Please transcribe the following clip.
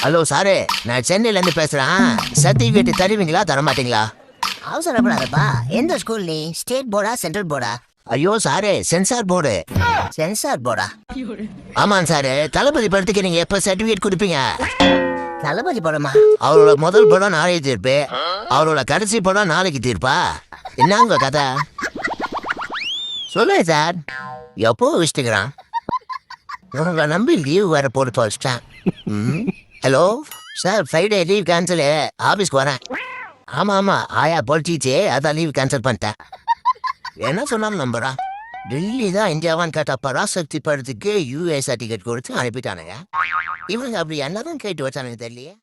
Hello sir, நான் சென்னையிலேருந்து பேசுகிறேன். சர்டிஃபிகேட் தருவீங்களா தரமாட்டீங்களா? அவசரப்படாதப்பா. எந்த ஸ்கூல் நீ? ஸ்டேட் போர்டா சென்ட்ரல் போர்டா? ஐயோ சாரு, சென்சார் போர்டு. சென்சார் போர்டா? ஆமாம் சாரு, தளபதி படத்துக்கு நீங்கள் எப்போ சர்டிஃபிகேட் கொடுப்பீங்க? தளபதி படமா? அவரோட முதல் படம் நாளைக்கு தீர்ப்பு, அவரோட கடைசி படம் நாளைக்கு தீர்ப்பா? என்னங்க கதை சொல்லுங்க சார். எப்போ வச்சுக்கிறான் உங்களை நம்பி லீவ் வேற போட்டு வச்சிட்டேன். Hello sir, Friday leave cancel, ஆஃபீஸ்க்கு வரேன். ஆமாம் ஆமாம், ஆயா பொழிச்சிச்சே, அதான் லீவ் கேன்சல் பண்ணிட்டேன். என்ன சொன்னாலும் நம்புறா. டெல்லி தான் இந்தியாவான்னு கேட்ட பராசக்தி படத்துக்கு யூஏ சர்டிஃபிகேட் கொடுத்து அனுப்பிட்டானுங்க. இவங்க அப்படி என்னதான் கேட்டு வச்சானுங்க தெரியலையே.